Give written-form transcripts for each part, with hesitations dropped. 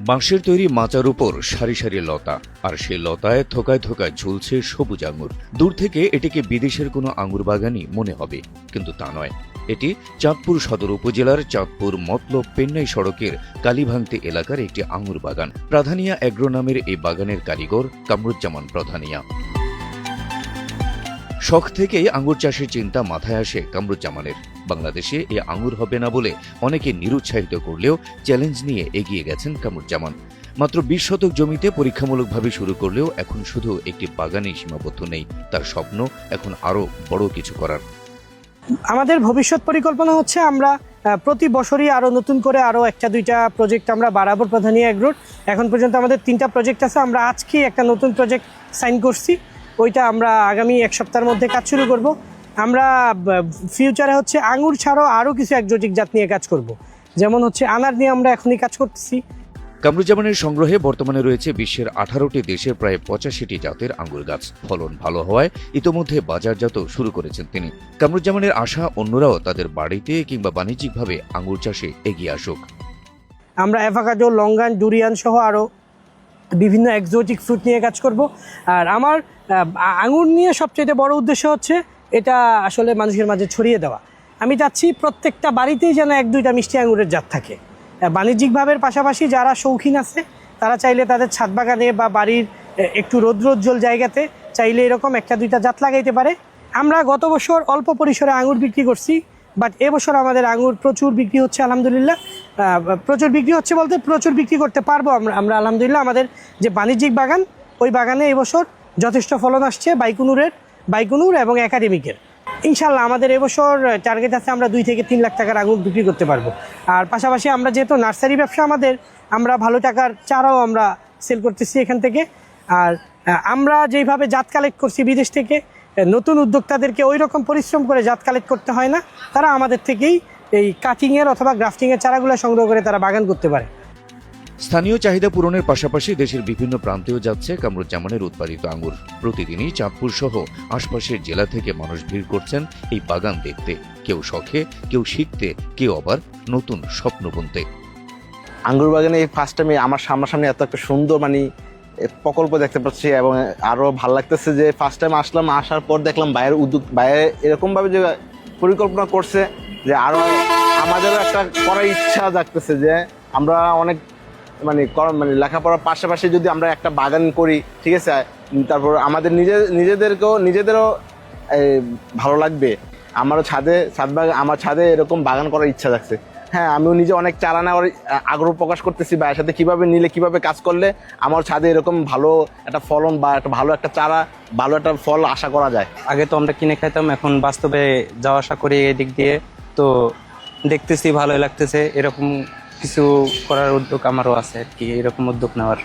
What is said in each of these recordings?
বাঁশের তৈরি মাচার উপর সারি সারি লতা, আর সেই লতায় থোকায় থোকায় ঝুলছে সবুজ আঙুর। দূর থেকে এটিকে বিদেশের কোনো আঙুর বাগানই মনে হবে, কিন্তু তা নয়। এটি চাঁদপুর সদর উপজেলার চাঁদপুর মতলব পেন্নাই সড়কের কালীভাঙতে এলাকার একটি আঙুর বাগান। প্রাধানিয়া এগ্রো নামের এই বাগানের কারিগর কামরুজ্জামান প্রধানিয়া। শখ থেকেই আঙুর চাষের চিন্তা মাথায় আসে কামরুজ্জামানের। বাংলাদেশে এ আঙুর হবে না বলে অনেকে নিরুৎসাহিত করলেও চ্যালেঞ্জ নিয়ে এগিয়ে গেছেন কামরুজ্জামান। মাত্র ২০ শতক জমিতে পরীক্ষামূলকভাবে শুরু করলেও এখন শুধু একটি বাগানেই সীমাবদ্ধ নেই, তার স্বপ্ন এখন আরও বড় কিছু করার। আমাদের ভবিষ্যৎ পরিকল্পনা হচ্ছে আমরা প্রতি বছরই আরও নতুন করে আরও একটা দুইটা প্রজেক্ট আমরা বাড়াবো প্রধানিয়া এগ্রোর। এখন পর্যন্ত আমাদের 3টা প্রজেক্ট আছে। আমরা আজকে একটা নতুন প্রজেক্ট সাইন করছি, ওইটা আমরা আগামী 1 সপ্তাহের মধ্যে কাজ শুরু করব। আমরা ফিউচারে হচ্ছে আঙুর ছাড়াও আরও কিছু একজোটিক জাত নিয়ে কাজ করব, যেমন হচ্ছে আনার নিয়ে আমরা এখনই কাজ করতেছি। কামরুজ্জামানের সংগ্রহে বর্তমানে রয়েছে বিশ্বের 18টি দেশের প্রায় 85টি জাতের আঙুর গাছ। ফলন ভালো হওয়ায় ইতোমধ্যে বাজারজাত শুরু করেছেন তিনি। কামরুজ্জামানের আশা অন্যরাও তাদের বাড়িতে কিংবা বাণিজ্যিকভাবে আঙুর চাষে এগিয়ে আসুক। আমরা অ্যাভোকাডো, লঙ্গান, ডুরিয়ান সহ আরও বিভিন্ন এক্সোটিক ফ্রুট নিয়ে কাজ করব। আর আমার আঙুর নিয়ে সবচেয়ে বড় উদ্দেশ্য হচ্ছে এটা আসলে মানুষের মাঝে ছড়িয়ে দেওয়া। আমি চাচ্ছি প্রত্যেকটা বাড়িতেই যেন 1-2টা মিষ্টি আঙুরের জাত থাকে। বাণিজ্যিকভাবের পাশাপাশি যারা শৌখিন আছে তারা চাইলে তাদের ছাদ বাগানে বা বাড়ির একটু রৌদ্রোজ্জ্বল জায়গাতে চাইলে এরকম 1-2টা জাত লাগাইতে পারে। আমরা গত বছর অল্প পরিসরে আঙুর বিক্রি করছি, বাট এবছর আমাদের আঙুর প্রচুর বিক্রি হচ্ছে আলহামদুলিল্লাহ। প্রচুর বিক্রি হচ্ছে বলতে প্রচুর বিক্রি করতে পারবো আমরা আলহামদুলিল্লাহ। আমাদের যে বাণিজ্যিক বাগান, ওই বাগানে এবছর যথেষ্ট ফলন আসছে বাইকুনুর এবং একাডেমিকের। ইনশাল্লাহ আমাদের এবছর টার্গেট আছে আমরা 2 থেকে 3 লাখ টাকার আঙুর বিক্রি করতে পারবো। আর পাশাপাশি আমরা যেহেতু নার্সারি ব্যবসা আমাদের, আমরা ভালো টাকার চারাও আমরা সেল করতেছি এখান থেকে। আর আমরা যেইভাবে জাত কালেক্ট করছি বিদেশ থেকে, নতুন উদ্যোক্তাদেরকে ওই রকম পরিশ্রম করে জাত কালেক্ট করতে হয় না। তারা আমাদের থেকেই এই কাটিংয়ের অথবা গ্রাফটিংয়ের চারাগুলো সংগ্রহ করে তারা বাগান করতে পারে। স্থানীয় চাহিদা পূরণের পাশাপাশি দেশের বিভিন্ন প্রান্তেও যাচ্ছে কামরুজ্জামানের উৎপাদিত আঙুর। প্রতিদিনই চাঁদপুর সহ আশপাশের জেলা থেকে মানুষ ভিড় করছেন এই বাগান দেখতে, কেউ শখে, কেউ শিখতে, কেউ আবার নতুন স্বপ্ন বুনতে। আঙ্গুর বাগানে এই ফার্স্ট টাইমে আমার সামনাসামনি এত একটা সুন্দর প্রকল্প দেখতে পাচ্ছি, এবং আরও ভালো লাগতেছে যে ফার্স্ট টাইম আসলাম, আসার পর দেখলাম বাইরে এরকমভাবে যে পরিকল্পনা করছে যে আরও আমাদেরও একটা করার ইচ্ছা জাগতেছে যে আমরা অনেক লেখাপড়ার পাশাপাশি যদি আমরা একটা বাগান করি, ঠিক আছে, তারপর আমাদের নিজেদেরও ভালো লাগবে। আমার ছাদে এরকম বাগান করার ইচ্ছা থাকছে। হ্যাঁ, আমিও নিজে অনেক চারা নেওয়ার আগ্রহ প্রকাশ করতেছি, বা এর সাথে কিভাবে কাজ করলে আমার ছাদে এরকম ভালো একটা ফলন বা একটা ভালো একটা চারা, ভালো একটা ফল আশা করা যায়। আগে তো আমরা কিনে খাইতাম, এখন বাস্তবে যাওয়া আসা করি এদিক দিয়ে, তো দেখতেছি ভালোই লাগতেছে। এরকম কিছু করার উদ্যোগ আমারও আছে আর কি, এরকম উদ্যোগ নেওয়ার।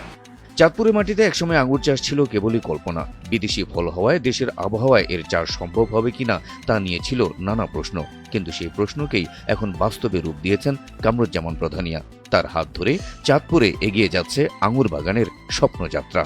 চাঁদপুরের মাটিতে একসময় আঙুর চাষ ছিল কেবলই কল্পনা। বিদেশি ফল হওয়ায় দেশের আবহাওয়ায় এর চাষ সম্ভব হবে কিনা তা নিয়ে ছিল নানা প্রশ্ন, কিন্তু সেই প্রশ্নকেই এখন বাস্তবে রূপ দিয়েছেন কামরুজ্জামান প্রধানিয়া। তার হাত ধরে চাঁদপুরে এগিয়ে যাচ্ছে আঙুর বাগানের স্বপ্নযাত্রা।